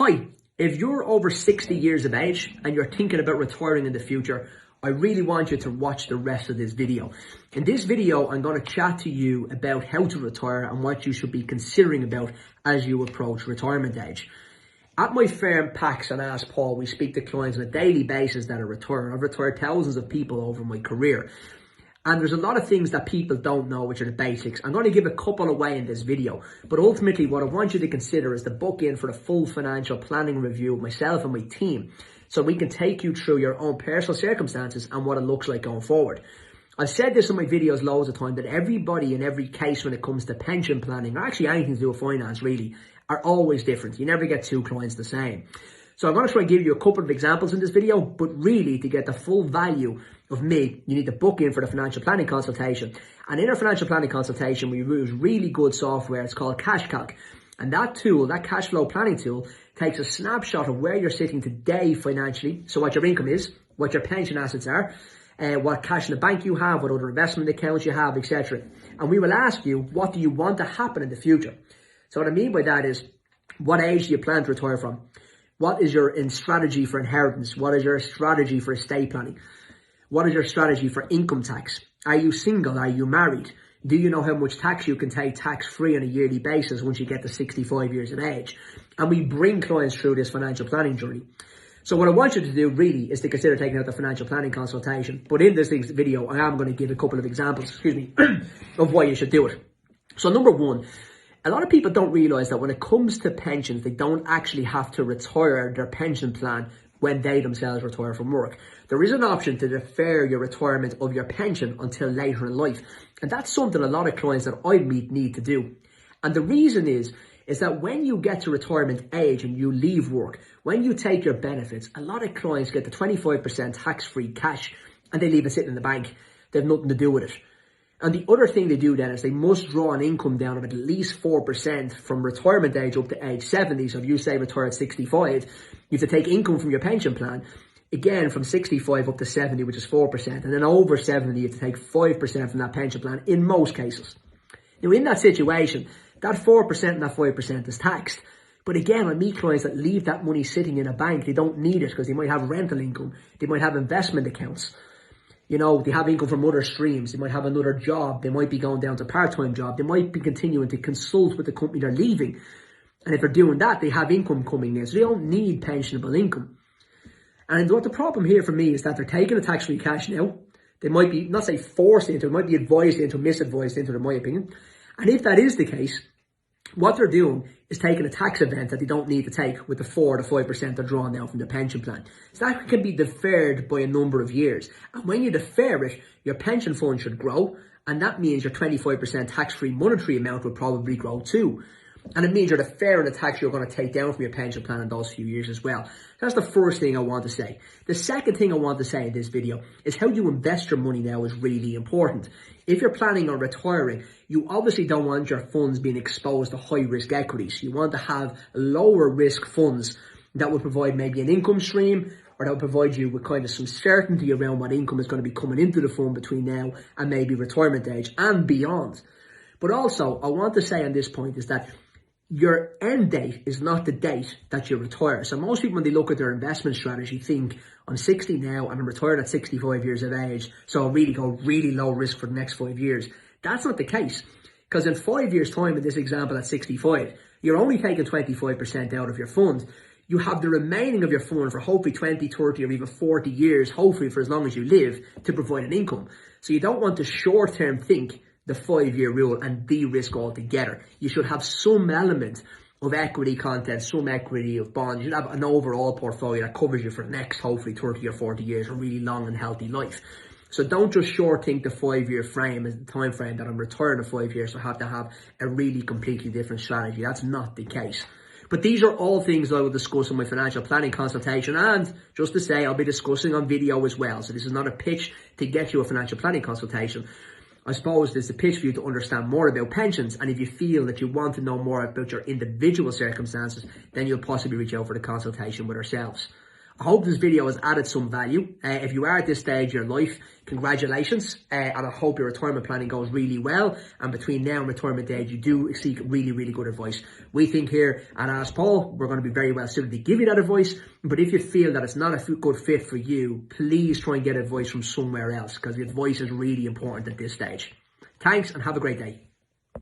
Hi, if you're over 60 years of age and you're thinking about retiring in the future, I really want you to watch the rest of this video. In this video, I'm going to chat to you about how to retire and what you should be considering about as you approach retirement age. At my firm, Pax and Ask Paul, we speak to clients on a daily basis that are retiring. I've retired thousands of people over my career. And there's a lot of things that people don't know, which are the basics. I'm going to give a couple away in this video. But ultimately, what I want you to consider is to book in for the full financial planning review of myself and my team, so we can take you through your own personal circumstances and what it looks like going forward. I've said this in my videos loads of time, that everybody in every case when it comes to pension planning, or actually anything to do with finance really, are always different. You never get two clients the same. So I'm going to try and give you a couple of examples in this video, but really to get the full value of me, you need to book in for the financial planning consultation. And in our financial planning consultation, we use really good software. It's called CashCalc. And that tool, that cash flow planning tool, takes a snapshot of where you're sitting today financially. So what your income is, what your pension assets are, what cash in the bank you have, what other investment accounts you have, etc. And we will ask you, what do you want to happen in the future? So what I mean by that is, what age do you plan to retire from? What is your strategy for inheritance? What is your strategy for estate planning? What is your strategy for income tax? Are you single? Are you married? Do you know how much tax you can take tax-free on a yearly basis once you get to 65 years of age? And we bring clients through this financial planning journey. So what I want you to do really is to consider taking out the financial planning consultation. But in this video, I am going to give a couple of examples, of why you should do it. So number one, a lot of people don't realise that when it comes to pensions, they don't actually have to retire their pension plan when they themselves retire from work. There is an option to defer your retirement of your pension until later in life. And that's something a lot of clients that I meet need to do. And the reason is that when you get to retirement age and you leave work, when you take your benefits, a lot of clients get the 25% tax-free cash and they leave it sitting in the bank. They have nothing to do with it. And the other thing they do then is they must draw an income down of at least 4% from retirement age up to age 70. So if you say retire at 65, you have to take income from your pension plan, again from 65 up to 70, which is 4%. And then over 70, you have to take 5% from that pension plan in most cases. Now in that situation, that 4% and that 5% is taxed. But again, I meet clients that leave that money sitting in a bank. They don't need it because they might have rental income. They might have investment accounts. You know, they have income from other streams. They might have another job. They might be going down to a part-time job. They might be continuing to consult with the company they're leaving. And if they're doing that, they have income coming in. So they don't need pensionable income. And what the problem here for me is that they're taking the tax-free cash now. They might be, not say forced into it, might be advised into, misadvised into it, in my opinion. And if that is the case, what they're doing is taking a tax event that they don't need to take with the 4 to 5% they're drawing now from their pension plan. So that can be deferred by a number of years. And when you defer it, your pension fund should grow. And that means your 25% tax-free monetary amount will probably grow too. And it means you're deferring the tax you're going to take down from your pension plan in those few years as well. That's the first thing I want to say. The second thing I want to say in this video is how you invest your money now is really important. If you're planning on retiring, you obviously don't want your funds being exposed to high-risk equities. You want to have lower risk funds that will provide maybe an income stream, or that will provide you with kind of some certainty around what income is going to be coming into the fund between now and maybe retirement age and beyond. But also, I want to say on this point is that your end date is not the date that you retire. So most people, when they look at their investment strategy, think, I'm 60 now and I'm retired at 65 years of age, so I'll really go really low risk for the next 5 years. That's not the case. Because in 5 years' time, in this example at 65, you're only taking 25% out of your fund. You have the remaining of your fund for hopefully 20, 30 or even 40 years, hopefully for as long as you live, to provide an income. So you don't want to short-term think the 5-year rule and de-risk altogether. You should have some element of equity content, some equity of bonds. You should have an overall portfolio that covers you for the next, hopefully 30 or 40 years, a really long and healthy life. So don't just short think the 5-year frame as the time frame that I'm retiring in 5 years, so I have to have a really completely different strategy. That's not the case. But these are all things I will discuss in my financial planning consultation, and just to say, I'll be discussing on video as well. So this is not a pitch to get you a financial planning consultation. I suppose there's a pitch for you to understand more about pensions, and if you feel that you want to know more about your individual circumstances, then you'll possibly reach out for the consultation with ourselves. I hope this video has added some value. If you are at this stage of your life, congratulations. And I hope your retirement planning goes really well. And between now and retirement age, you do seek really, really good advice. We think here at Ask Paul, we're going to be very well suited to give you that advice. But if you feel that it's not a good fit for you, please try and get advice from somewhere else, because the advice is really important at this stage. Thanks and have a great day.